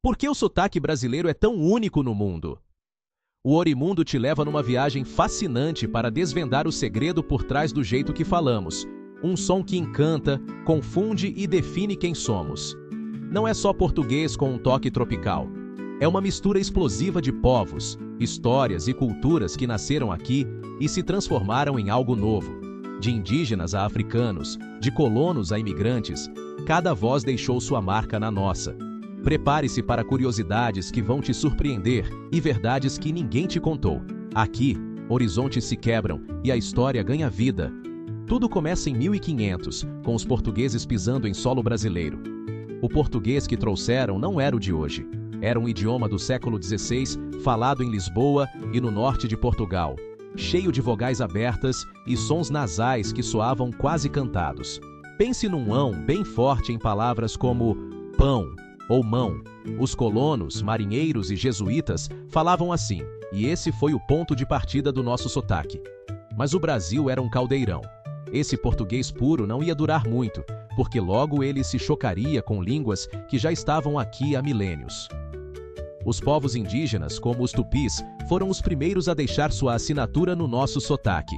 Por que o sotaque brasileiro é tão único no mundo? O Orimundo te leva numa viagem fascinante para desvendar o segredo por trás do jeito que falamos. Um som que encanta, confunde e define quem somos. Não é só português com um toque tropical. É uma mistura explosiva de povos, histórias e culturas que nasceram aqui e se transformaram em algo novo. De indígenas a africanos, de colonos a imigrantes, cada voz deixou sua marca na nossa. Prepare-se para curiosidades que vão te surpreender e verdades que ninguém te contou. Aqui, horizontes se quebram e a história ganha vida. Tudo começa em 1500, com os portugueses pisando em solo brasileiro. O português que trouxeram não era o de hoje. Era um idioma do século XVI, falado em Lisboa e no norte de Portugal, cheio de vogais abertas e sons nasais que soavam quase cantados. Pense num ão bem forte em palavras como pão ou mão. Os colonos, marinheiros e jesuítas falavam assim, e esse foi o ponto de partida do nosso sotaque. Mas o Brasil era um caldeirão. Esse português puro não ia durar muito, porque logo ele se chocaria com línguas que já estavam aqui há milênios. Os povos indígenas, como os tupis, foram os primeiros a deixar sua assinatura no nosso sotaque.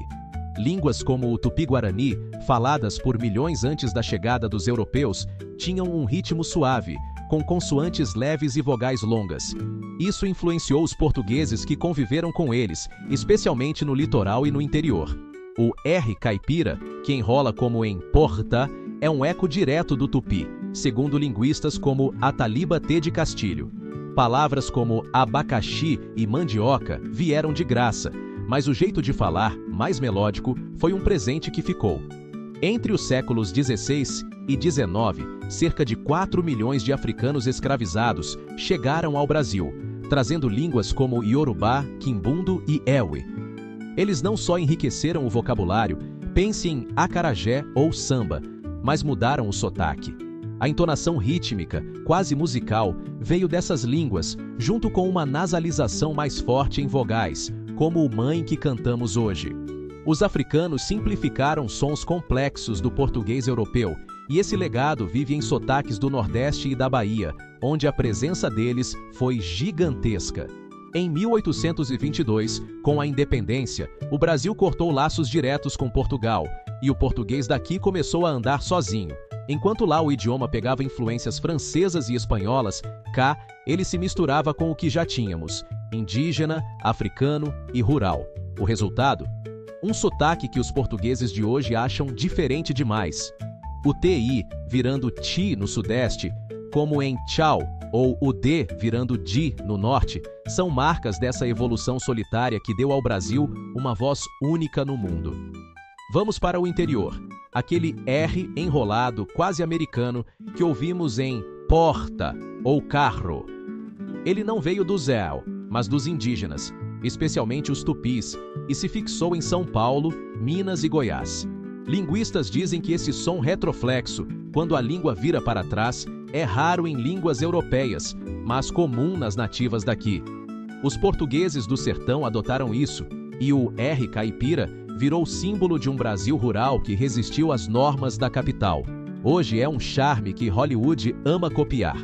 Línguas como o tupi-guarani, faladas por milhões antes da chegada dos europeus, tinham um ritmo suave, com consoantes leves e vogais longas. Isso influenciou os portugueses que conviveram com eles, especialmente no litoral e no interior. O R caipira, que enrola como em porta, é um eco direto do tupi, segundo linguistas como Ataliba T. de Castilho. Palavras como abacaxi e mandioca vieram de graça, mas o jeito de falar, mais melódico, foi um presente que ficou. Entre os séculos XVI e XIX, cerca de 4 milhões de africanos escravizados chegaram ao Brasil, trazendo línguas como Iorubá, Quimbundo e Ewe. Eles não só enriqueceram o vocabulário, pense em acarajé ou samba, mas mudaram o sotaque. A entonação rítmica, quase musical, veio dessas línguas, junto com uma nasalização mais forte em vogais, como o mãe que cantamos hoje. Os africanos simplificaram sons complexos do português europeu, e esse legado vive em sotaques do Nordeste e da Bahia, onde a presença deles foi gigantesca. Em 1822, com a independência, o Brasil cortou laços diretos com Portugal, e o português daqui começou a andar sozinho. Enquanto lá o idioma pegava influências francesas e espanholas, cá ele se misturava com o que já tínhamos, indígena, africano e rural. O resultado? Um sotaque que os portugueses de hoje acham diferente demais. O TI virando TI no sudeste, como em tchau, ou o D virando DI no norte, são marcas dessa evolução solitária que deu ao Brasil uma voz única no mundo. Vamos para o interior. Aquele R enrolado, quase americano, que ouvimos em porta ou carro. Ele não veio do Zéu, mas dos indígenas, especialmente os tupis, e se fixou em São Paulo, Minas e Goiás. Linguistas dizem que esse som retroflexo, quando a língua vira para trás, é raro em línguas europeias, mas comum nas nativas daqui. Os portugueses do sertão adotaram isso, e o R caipira virou símbolo de um Brasil rural que resistiu às normas da capital. Hoje é um charme que Hollywood ama copiar.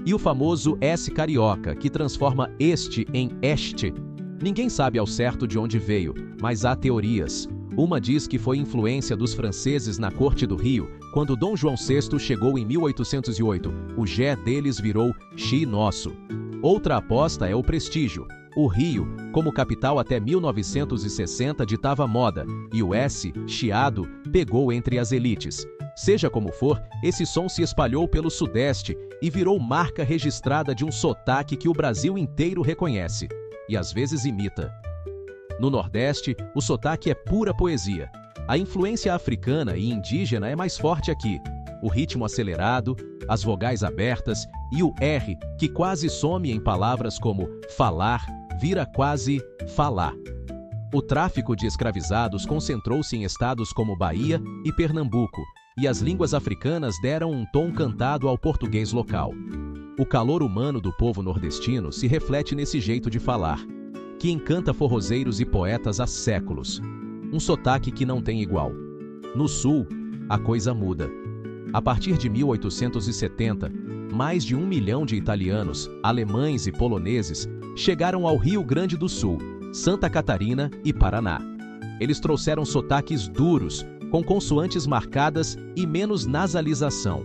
E o famoso S carioca, que transforma este em este. Ninguém sabe ao certo de onde veio, mas há teorias. Uma diz que foi influência dos franceses na corte do Rio, quando Dom João VI chegou em 1808. O G deles virou Xi nosso. Outra aposta é o prestígio. O Rio, como capital até 1960, ditava moda, e o S, chiado, pegou entre as elites. Seja como for, esse som se espalhou pelo Sudeste e virou marca registrada de um sotaque que o Brasil inteiro reconhece, e às vezes imita. No Nordeste, o sotaque é pura poesia. A influência africana e indígena é mais forte aqui. O ritmo acelerado, as vogais abertas e o R, que quase some em palavras como falar, vira quase falar. O tráfico de escravizados concentrou-se em estados como Bahia e Pernambuco, e as línguas africanas deram um tom cantado ao português local. O calor humano do povo nordestino se reflete nesse jeito de falar, que encanta forrozeiros e poetas há séculos. Um sotaque que não tem igual. No sul, a coisa muda. A partir de 1870, mais de 1 milhão de italianos, alemães e poloneses chegaram ao Rio Grande do Sul, Santa Catarina e Paraná. Eles trouxeram sotaques duros, com consoantes marcadas e menos nasalização.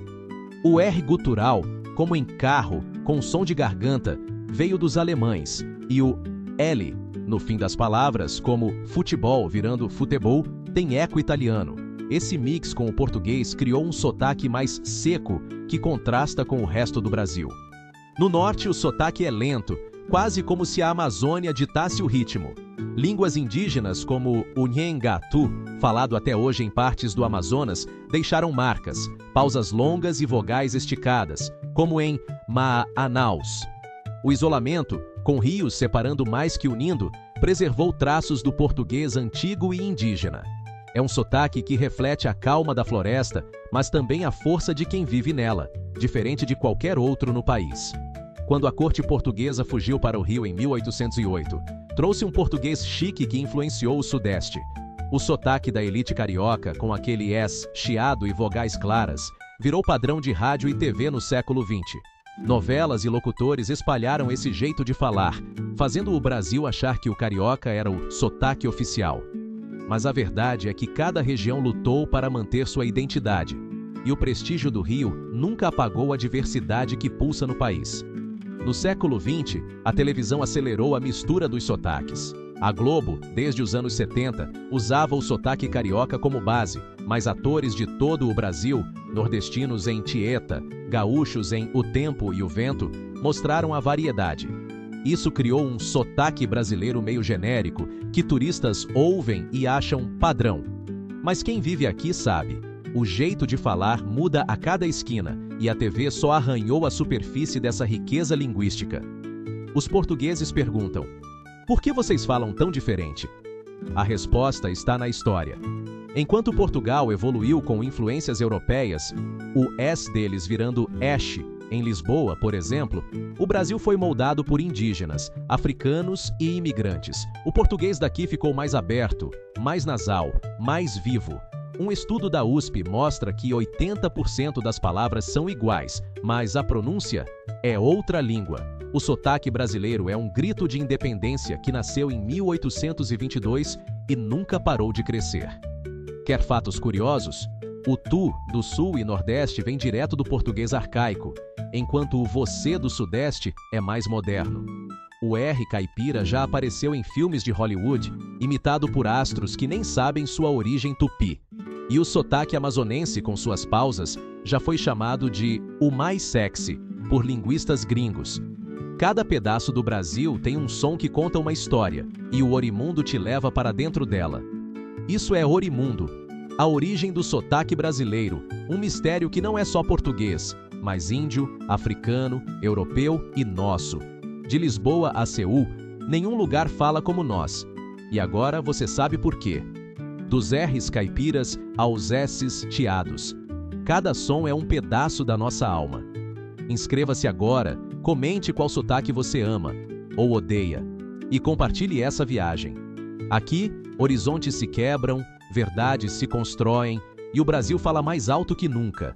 O R gutural, como em carro, com som de garganta, veio dos alemães, e o L, no fim das palavras, como futebol virando futebol, tem eco italiano. Esse mix com o português criou um sotaque mais seco, que contrasta com o resto do Brasil. No norte, o sotaque é lento, quase como se a Amazônia ditasse o ritmo. Línguas indígenas como o Nhengatu, falado até hoje em partes do Amazonas, deixaram marcas, pausas longas e vogais esticadas, como em Maanaus. O isolamento, com rios separando mais que unindo, preservou traços do português antigo e indígena. É um sotaque que reflete a calma da floresta, mas também a força de quem vive nela, diferente de qualquer outro no país. Quando a corte portuguesa fugiu para o Rio em 1808, trouxe um português chique que influenciou o Sudeste. O sotaque da elite carioca, com aquele S chiado e vogais claras, virou padrão de rádio e TV no século XX. Novelas e locutores espalharam esse jeito de falar, fazendo o Brasil achar que o carioca era o sotaque oficial. Mas a verdade é que cada região lutou para manter sua identidade, e o prestígio do Rio nunca apagou a diversidade que pulsa no país. No século XX, a televisão acelerou a mistura dos sotaques. A Globo, desde os anos 70, usava o sotaque carioca como base, mas atores de todo o Brasil, nordestinos em Tieta, gaúchos em O Tempo e o Vento, mostraram a variedade. Isso criou um sotaque brasileiro meio genérico, que turistas ouvem e acham padrão. Mas quem vive aqui sabe, o jeito de falar muda a cada esquina, e a TV só arranhou a superfície dessa riqueza linguística. Os portugueses perguntam: por que vocês falam tão diferente? A resposta está na história. Enquanto Portugal evoluiu com influências europeias, o S deles virando ESH, em Lisboa, por exemplo, o Brasil foi moldado por indígenas, africanos e imigrantes. O português daqui ficou mais aberto, mais nasal, mais vivo. Um estudo da USP mostra que 80% das palavras são iguais, mas a pronúncia é outra língua. O sotaque brasileiro é um grito de independência que nasceu em 1822 e nunca parou de crescer. Quer fatos curiosos? O tu do Sul e Nordeste vem direto do português arcaico, enquanto o você do Sudeste é mais moderno. O R caipira já apareceu em filmes de Hollywood, imitado por astros que nem sabem sua origem tupi. E o sotaque amazonense, com suas pausas, já foi chamado de o mais sexy por linguistas gringos. Cada pedaço do Brasil tem um som que conta uma história, e o Orimundo te leva para dentro dela. Isso é Orimundo, a origem do sotaque brasileiro, um mistério que não é só português, mas índio, africano, europeu e nosso. De Lisboa a Seul, nenhum lugar fala como nós. E agora você sabe por quê. Dos R's caipiras aos S's chiados. Cada som é um pedaço da nossa alma. Inscreva-se agora, comente qual sotaque você ama ou odeia e compartilhe essa viagem. Aqui, horizontes se quebram, verdades se constroem e o Brasil fala mais alto que nunca.